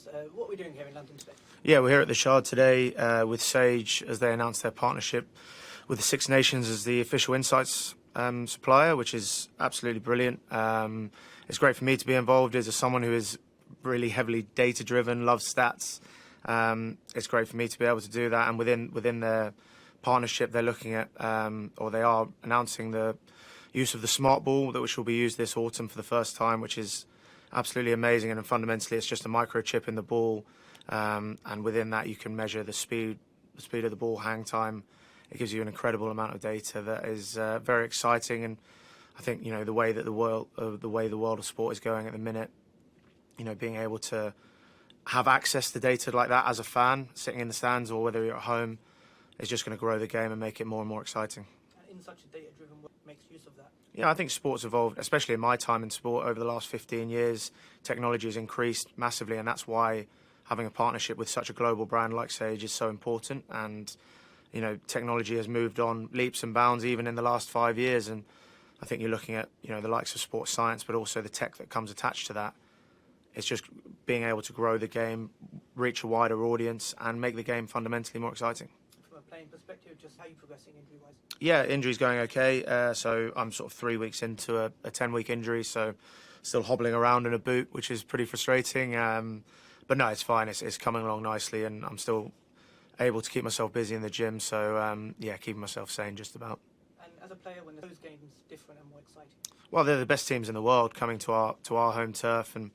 guys. What are we doing here in London today? Yeah, we're here at the Shard today with Sage as they announced their partnership with the Six Nations as the official insights supplier, which is absolutely brilliant. It's great for me to be involved as someone who is really heavily data-driven, loves stats. It's great for me to be able to do that, and within their partnership, they're looking at, or they are announcing the use of the smart ball, which will be used this autumn for the first time, which is absolutely amazing. And fundamentally, it's just a microchip in the ball, and within that, you can measure the speed of the ball, hang time. It gives you an incredible amount of data that is very exciting. And I think the way that the world of sport is going at the minute, being able to have access to data like that as a fan, sitting in the stands or whether you're at home, is just going to grow the game and make it more and more exciting. In such a data-driven world, makes use of that. Yeah, I think sport's evolved, especially in my time in sport over the last 15 years. Technology has increased massively, and that's why having a partnership with such a global brand like Sage is so important. And technology has moved on leaps and bounds even in the last 5 years. And I think you're looking at the likes of sports science, but also the tech that comes attached to that. It's just being able to grow the game, reach a wider audience, and make the game fundamentally more exciting. From a playing perspective, just how are you progressing injury-wise? Yeah, injury's going okay. So I'm sort of 3 weeks into a 10-week injury, so still hobbling around in a boot, which is pretty frustrating. But no, it's fine. It's coming along nicely, and I'm still able to keep myself busy in the gym. So keeping myself sane just about. And as a player, when those games different and more exciting? Well, they're the best teams in the world coming to our home turf, and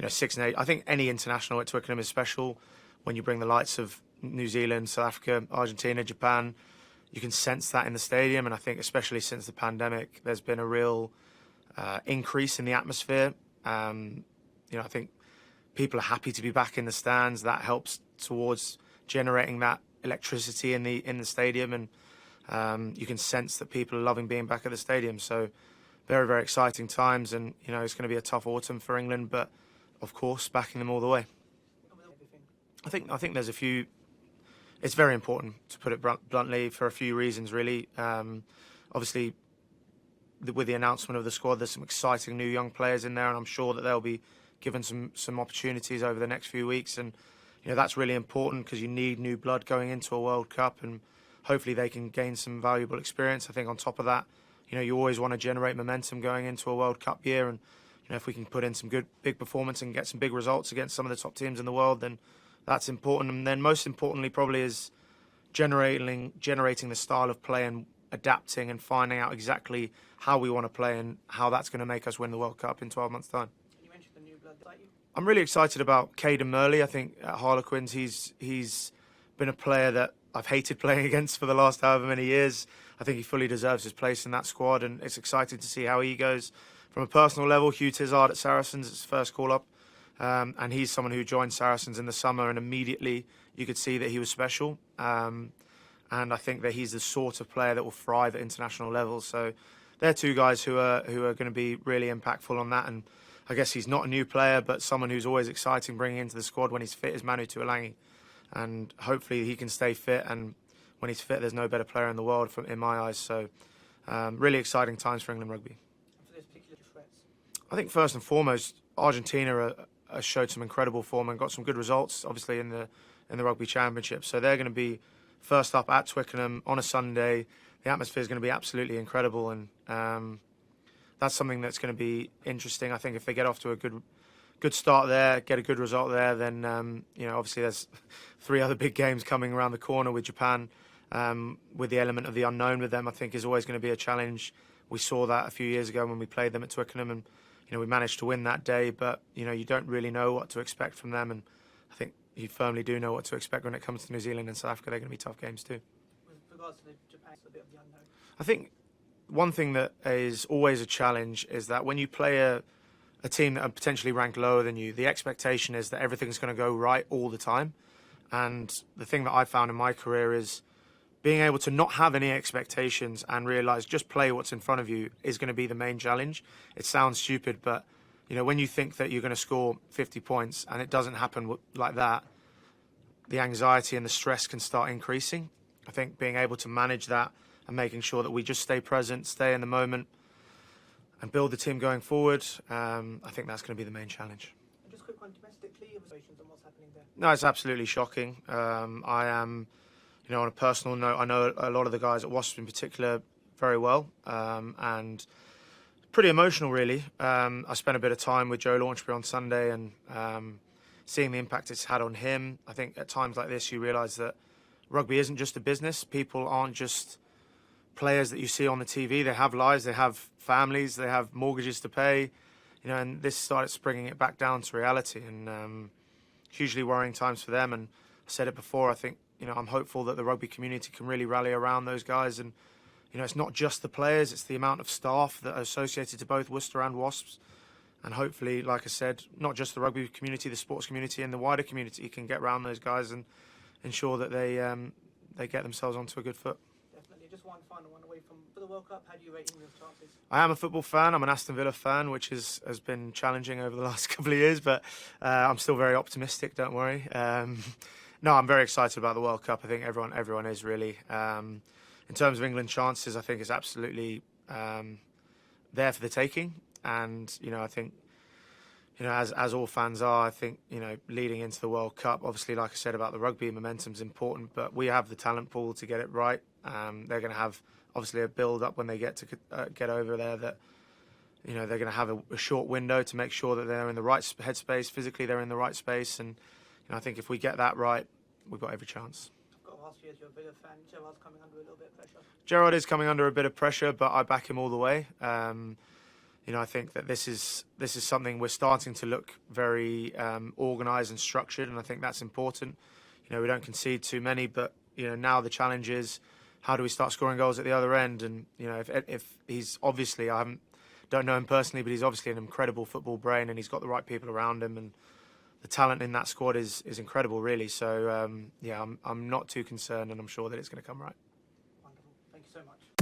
Six and Eight. I think any international at Twickenham is special when you bring the lights of New Zealand, South Africa, Argentina, Japan. You can sense that in the stadium, and I think especially since the pandemic, there's been a real increase in the atmosphere. I think people are happy to be back in the stands. That helps towards generating that electricity in the stadium, and you can sense that people are loving being back at the stadium. So very, very exciting times, and it's going to be a tough autumn for England, but of course backing them all the way. I think there's a few. It's very important, to put it bluntly, for a few reasons, really. Obviously, with the announcement of the squad, there's some exciting new young players in there, and I'm sure that they'll be given some opportunities over the next few weeks. And that's really important because you need new blood going into a World Cup, and hopefully they can gain some valuable experience. I think on top of that, you always want to generate momentum going into a World Cup year, and if we can put in some good big performance and get some big results against some of the top teams in the world, then that's important. And then most importantly probably is generating the style of play and adapting and finding out exactly how we want to play and how that's going to make us win the World Cup in 12 months' time. You mentioned the new blood. I'm really excited about Caden Murley. I think at Harlequins he's been a player that I've hated playing against for the last however many years. I think he fully deserves his place in that squad, and it's exciting to see how he goes. From a personal level, Hugh Tizard at Saracens, it's his first call-up. And he's someone who joined Saracens in the summer, and immediately you could see that he was special. And I think that he's the sort of player that will thrive at international levels. So they're two guys who are going to be really impactful on that. And I guess he's not a new player, but someone who's always exciting bringing into the squad when he's fit is Manu Tuolangi. And hopefully he can stay fit. And when he's fit, there's no better player in the world in my eyes. So really exciting times for England rugby. For those particular threats? I think first and foremost, Argentina showed some incredible form and got some good results, obviously in the Rugby Championship. So they're going to be first up at Twickenham on a Sunday. The atmosphere is going to be absolutely incredible, and that's something that's going to be interesting. I think if they get off to a good start there, get a good result there, then obviously there's 3 other big games coming around the corner with Japan. With the element of the unknown with them, I think is always going to be a challenge. We saw that a few years ago when we played them at Twickenham, and we managed to win that day, but you don't really know what to expect from them, and I think you firmly do know what to expect when it comes to New Zealand and South Africa. They're going to be tough games too. With regards to Japan, it's a bit of the unknown. I think one thing that is always a challenge is that when you play a team that are potentially ranked lower than you, the expectation is that everything's going to go right all the time. And the thing that I found in my career is being able to not have any expectations and realise just play what's in front of you is going to be the main challenge. It sounds stupid, but when you think that you're going to score 50 points and it doesn't happen like that, the anxiety and the stress can start increasing. I think being able to manage that and making sure that we just stay present, stay in the moment, and build the team going forward, I think that's going to be the main challenge. Just a quick one. on domestically of situations and what's happening there? No, it's absolutely shocking. I am, on a personal note, I know a lot of the guys at Wasps in particular very well, and pretty emotional, really. I spent a bit of time with Joe Launchbury on Sunday, and seeing the impact it's had on him. I think at times like this, you realise that rugby isn't just a business. People aren't just players that you see on the TV. They have lives, they have families, they have mortgages to pay. And this started springing it back down to reality, and hugely worrying times for them. And I said it before, I think, I'm hopeful that the rugby community can really rally around those guys. And, it's not just the players, it's the amount of staff that are associated to both Worcester and Wasps. And hopefully, like I said, not just the rugby community, the sports community and the wider community can get around those guys and ensure that they get themselves onto a good foot. Definitely. Just one final one away from for the World Cup. How do you rate England's chances? I am a football fan. I'm an Aston Villa fan, which has been challenging over the last couple of years, but I'm still very optimistic, don't worry. No, I'm very excited about the World Cup. I think everyone is really. In terms of England's chances, I think it's absolutely there for the taking. And, I think, as all fans are, I think, leading into the World Cup, obviously, like I said about the rugby, momentum's important, but we have the talent pool to get it right. They're going to have, obviously, a build-up when they get over there that, they're going to have a short window to make sure that they're in the right headspace. Physically, they're in the right space. And, I think if we get that right, we've got every chance. I've got to ask you, as you're a Villa fan, Gerrard's coming under a little bit of pressure. Gerrard is coming under a bit of pressure, but I back him all the way. I think that this is something we're starting to look very organised and structured, and I think that's important. We don't concede too many, but now the challenge is how do we start scoring goals at the other end? And if he's obviously, don't know him personally, but he's obviously an incredible football brain, and he's got the right people around him, and the talent in that squad is incredible, really. So I'm not too concerned, and I'm sure that it's going to come right. Wonderful. Thank you so much.